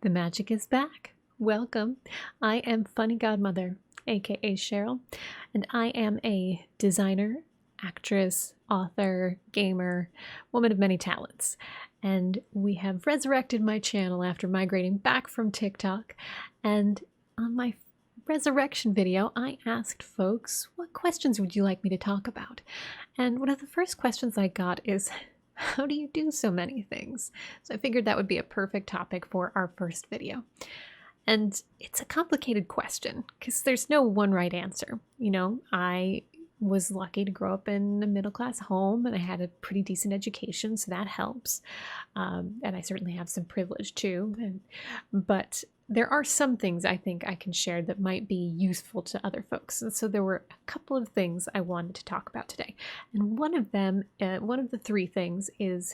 The magic is back. Welcome. I am Funny Godmother, aka Cheryl, and I am a designer, actress, author, gamer, woman of many talents. And we have resurrected my channel after migrating back from TikTok. And on my resurrection video, I asked folks, what questions would you like me to talk about? And one of the first questions I got is, how do you do so many things? So I figured that would be a perfect topic for our first video. And it's a complicated question because there's no one right answer. You know, I was lucky to grow up in a middle-class home and I had a pretty decent education, so that helps. And I certainly have some privilege too. But there are some things I think I can share that might be useful to other folks. And so there were a couple of things I wanted to talk about today. And one of them, one of the three things is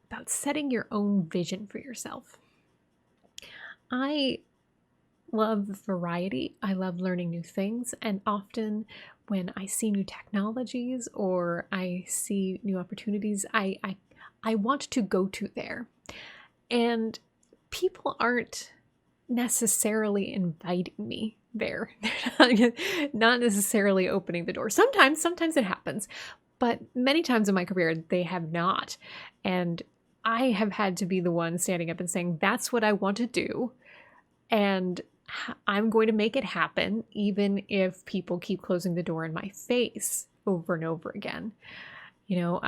about setting your own vision for yourself. I love variety. I love learning new things. And often when I see new technologies or I see new opportunities, I want to go to there. And people aren't necessarily inviting me there. They're not necessarily opening the door. Sometimes it happens, but many times in my career, they have not. And I have had to be the one standing up and saying, that's what I want to do. And I'm going to make it happen, even if people keep closing the door in my face over and over again. You know,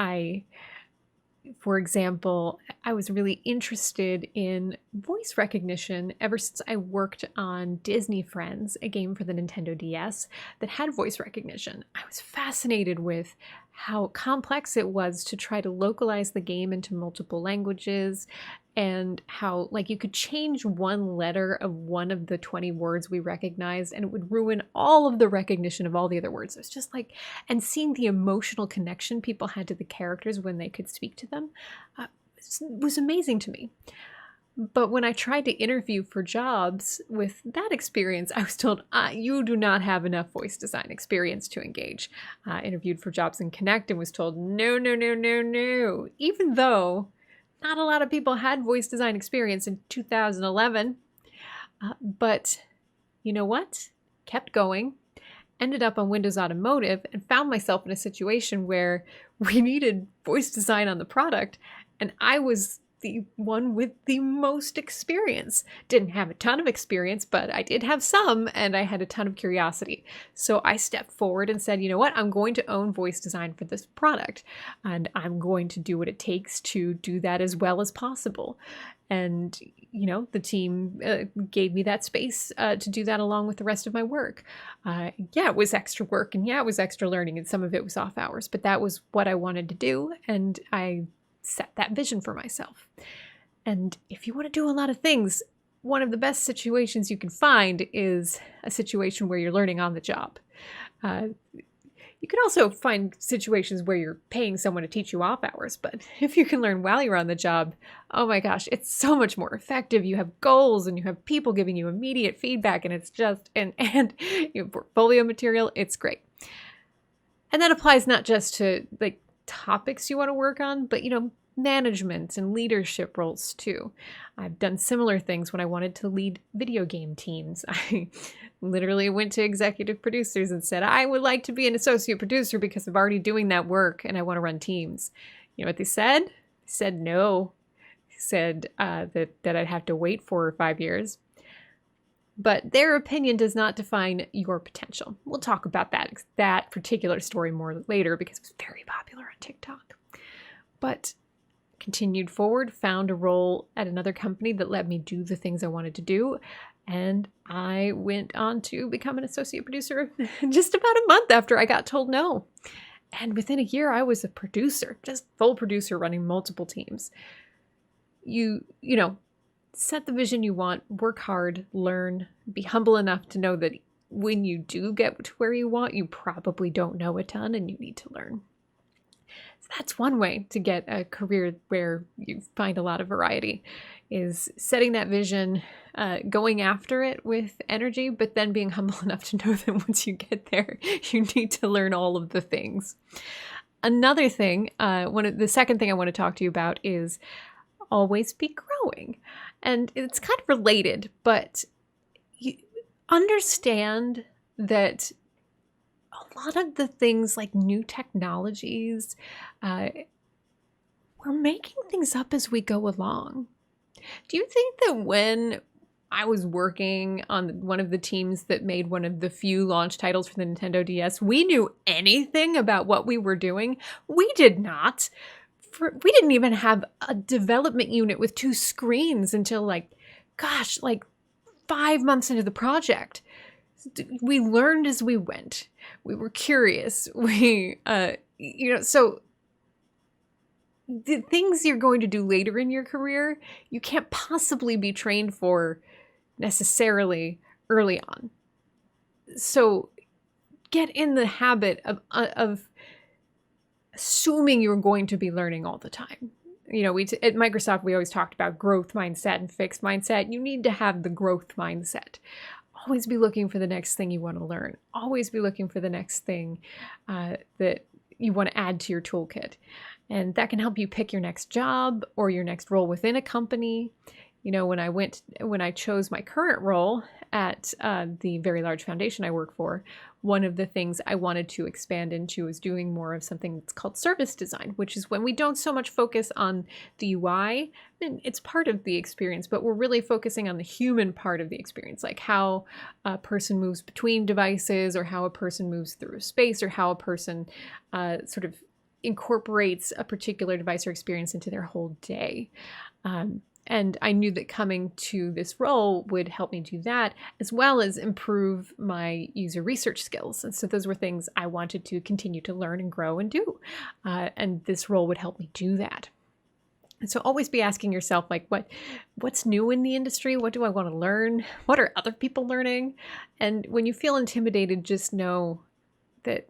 for example, I was really interested in voice recognition ever since I worked on Disney Friends, a game for the Nintendo DS that had voice recognition. I was fascinated with how complex it was to try to localize the game into multiple languages and how, like, you could change one letter of one of the 20 words we recognized and it would ruin all of the recognition of all the other words. It was just like, and seeing the emotional connection people had to the characters when they could speak to them was amazing to me. But when I tried to interview for jobs with that experience, I was told, you do not have enough voice design experience to engage. Interviewed for jobs in Connect and was told, no, no, no, no, no. Even though not a lot of people had voice design experience in 2011. But you know what? Kept going, ended up on Windows Automotive and found myself in a situation where we needed voice design on the product. And I was the one with the most experience. Didn't have a ton of experience, but I did have some, and I had a ton of curiosity. So I stepped forward and said, you know what, I'm going to own voice design for this product, and I'm going to do what it takes to do that as well as possible. And, you know, the team gave me that space to do that along with the rest of my work. Yeah, it was extra work, and yeah, it was extra learning, and some of it was off hours, but that was what I wanted to do, and I set that vision for myself. And if you want to do a lot of things, one of the best situations you can find is a situation where you're learning on the job. You can also find situations where you're paying someone to teach you off hours, but if you can learn while you're on the job, oh my gosh, it's so much more effective. You have goals and you have people giving you immediate feedback, and it's just, and you have portfolio material, it's great. And that applies not just to like topics you want to work on, but, you know, management and leadership roles too. I've done similar things when I wanted to lead video game teams. I literally went to executive producers and said, I would like to be an associate producer because I'm already doing that work and I want to run teams. You know what they said? They said no. They said that I'd have to wait 4 or 5 years. But their opinion does not define your potential. We'll talk about that particular story more later because it was very popular on TikTok. But continued forward, found a role at another company that let me do the things I wanted to do. And I went on to become an associate producer just about a month after I got told no. And within a year, I was a producer, just full producer running multiple teams. You know, set the vision you want, work hard, learn, be humble enough to know that when you do get to where you want, you probably don't know a ton and you need to learn. So that's one way to get a career where you find a lot of variety, is setting that vision, going after it with energy, but then being humble enough to know that once you get there, you need to learn all of the things. Another thing, the second thing I want to talk to you about is always be growing. And it's kind of related, but you understand that a lot of the things like new technologies, we're making things up as we go along. Do you think that when I was working on one of the teams that made one of the few launch titles for the Nintendo DS, we knew anything about what we were doing? We did not. We didn't even have a development unit with 2 screens until like 5 months into the project. We learned as we went. We were curious. So the things you're going to do later in your career, you can't possibly be trained for necessarily early on. So get in the habit of assuming you're going to be learning all the time. At Microsoft, we always talked about growth mindset and fixed mindset. You need to have the growth mindset. Always be looking for the next thing you want to learn. Always be looking for the next thing that you want to add to your toolkit. And that can help you pick your next job or your next role within a company. When I chose my current role at the very large foundation I work for, one of the things I wanted to expand into was doing more of something that's called service design, which is when we don't so much focus on the UI. And it's part of the experience, but we're really focusing on the human part of the experience, like how a person moves between devices, or how a person moves through space, or how a person sort of incorporates a particular device or experience into their whole day. And I knew that coming to this role would help me do that, as well as improve my user research skills. And so those were things I wanted to continue to learn and grow and do. And this role would help me do that. And so always be asking yourself, like, what's new in the industry? What do I want to learn? What are other people learning? And when you feel intimidated, just know that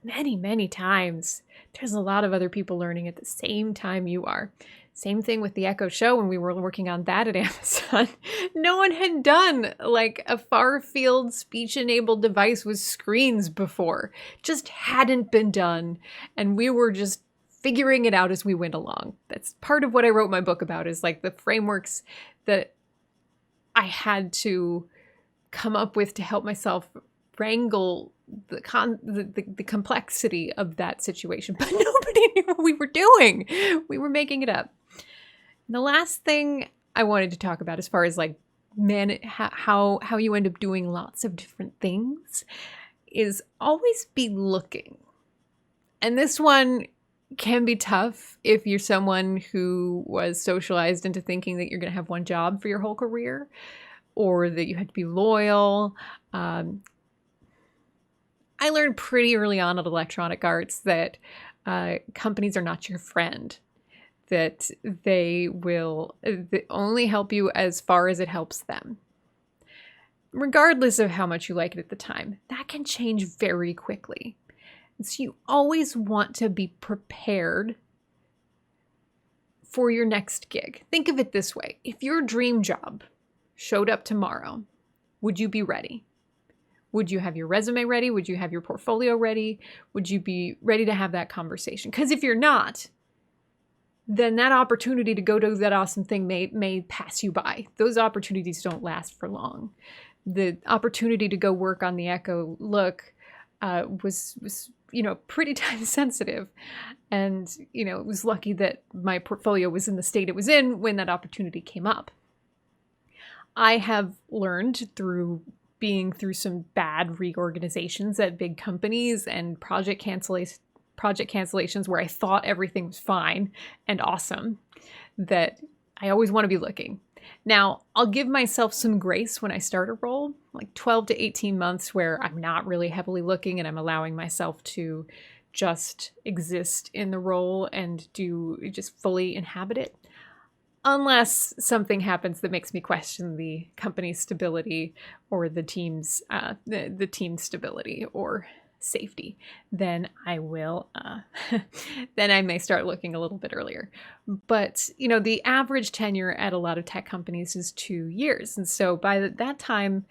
many, many times there's a lot of other people learning at the same time you are. Same thing with the Echo Show when we were working on that at Amazon. No one had done like a far field speech-enabled device with screens before. Just hadn't been done. And we were just figuring it out as we went along. That's part of what I wrote my book about, is like the frameworks that I had to come up with to help myself wrangle the complexity of that situation. But nobody knew what we were doing. We were making it up. And the last thing I wanted to talk about, as far as like how you end up doing lots of different things, is always be looking. And this one can be tough if you're someone who was socialized into thinking that you're going to have one job for your whole career, or that you had to be loyal. I learned pretty early on at Electronic Arts that companies are not your friend, that they will only help you as far as it helps them, regardless of how much you like it at the time. That can change very quickly. And so you always want to be prepared for your next gig. Think of it this way. If your dream job showed up tomorrow, would you be ready? Would you have your resume ready? Would you have your portfolio ready? Would you be ready to have that conversation? Because if you're not, then that opportunity to go do that awesome thing may pass you by. Those opportunities don't last for long. The opportunity to go work on the Echo Look was pretty time sensitive. And, it was lucky that my portfolio was in the state it was in when that opportunity came up. I have learned through being through some bad reorganizations at big companies and project cancellations where I thought everything was fine and awesome, that I always want to be looking. Now, I'll give myself some grace when I start a role, like 12 to 18 months where I'm not really heavily looking and I'm allowing myself to just exist in the role and just fully inhabit it. Unless something happens that makes me question the company's stability or the team's stability or safety, then I will. Then I may start looking a little bit earlier. But the average tenure at a lot of tech companies is 2 years, and so by that time,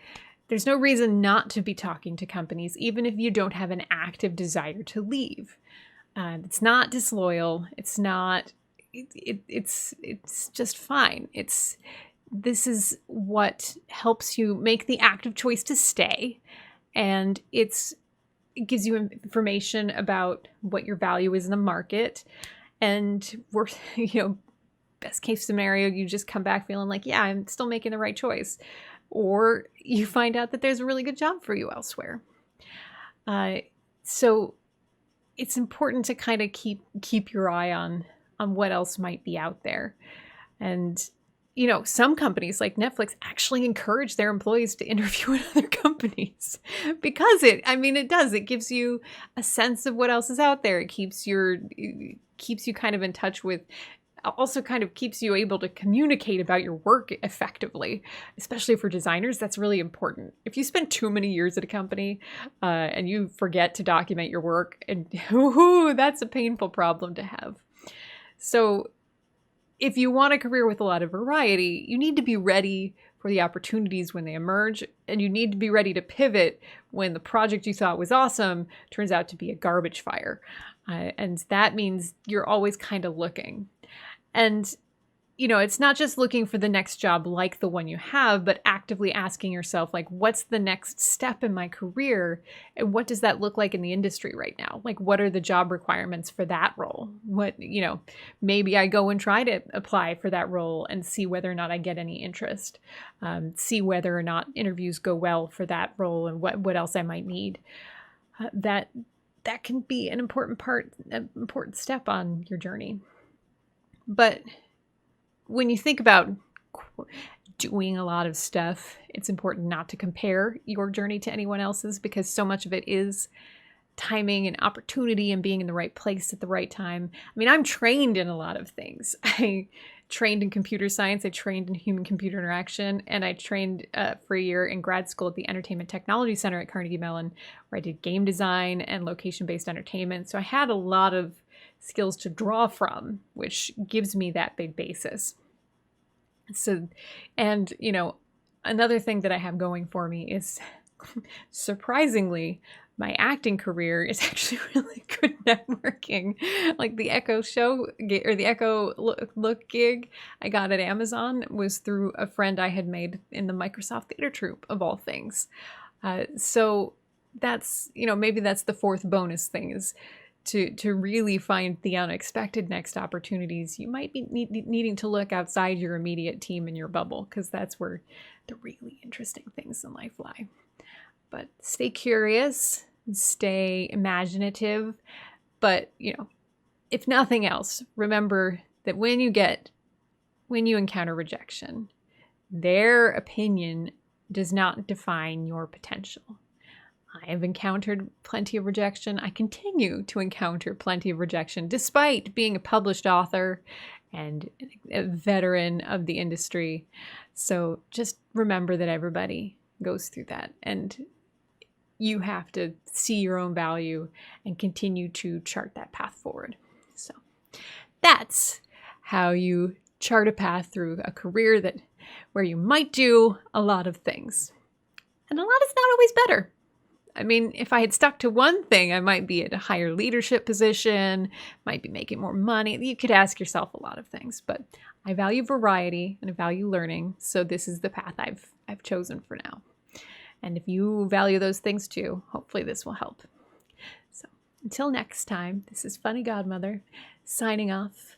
there's no reason not to be talking to companies, even if you don't have an active desire to leave. It's not disloyal. It's not it's just fine. This is what helps you make the active choice to stay, and it gives you information about what your value is in the market. And we're, best case scenario, you just come back feeling like, yeah, I'm still making the right choice, or you find out that there's a really good job for you elsewhere. So it's important to kind of keep your eye on what else might be out there. And some companies like Netflix actually encourage their employees to interview at other companies because it does. It gives you a sense of what else is out there. It keeps you kind of in touch with, also kind of keeps you able to communicate about your work effectively, especially for designers. That's really important. If you spend too many years at a company and you forget to document your work, and that's a painful problem to have. So if you want a career with a lot of variety, you need to be ready for the opportunities when they emerge, and you need to be ready to pivot when the project you thought was awesome turns out to be a garbage fire. And that means you're always kind of looking. And, it's not just looking for the next job like the one you have, but actively asking yourself, like, what's the next step in my career? And what does that look like in the industry right now? Like, what are the job requirements for that role? Maybe I go and try to apply for that role and see whether or not I get any interest, see whether or not interviews go well for that role, and what else I might need. That can be an important step on your journey. But when you think about doing a lot of stuff, it's important not to compare your journey to anyone else's, because so much of it is timing and opportunity and being in the right place at the right time. I'm trained in a lot of things. I trained in computer science, I trained in human-computer interaction, and I trained for a year in grad school at the Entertainment Technology Center at Carnegie Mellon, where I did game design and location-based entertainment. So I had a lot of skills to draw from, which gives me that big basis. So, and another thing that I have going for me is, surprisingly, my acting career is actually really good networking. Like the Echo show, or the Echo look gig I got at Amazon was through a friend I had made in the Microsoft theater troupe, of all things. So that's, maybe that's the fourth bonus thing, is to really find the unexpected next opportunities. You might be needing to look outside your immediate team and your bubble, because that's where the really interesting things in life lie. But stay curious, stay imaginative, but if nothing else, remember that when you encounter rejection, their opinion does not define your potential. I have encountered plenty of rejection. I continue to encounter plenty of rejection, despite being a published author and a veteran of the industry. So just remember that everybody goes through that, and you have to see your own value and continue to chart that path forward. So that's how you chart a path through a career where you might do a lot of things. And a lot is not always better. If I had stuck to one thing, I might be at a higher leadership position, might be making more money. You could ask yourself a lot of things, but I value variety and I value learning. So this is the path I've chosen for now. And if you value those things too, hopefully this will help. So until next time, this is Funny Godmother signing off.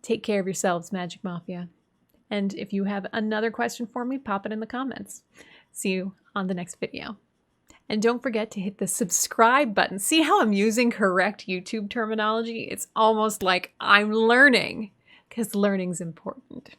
Take care of yourselves, Magic Mafia. And if you have another question for me, pop it in the comments. See you on the next video. And don't forget to hit the subscribe button. See how I'm using correct YouTube terminology? It's almost like I'm learning, because learning's important.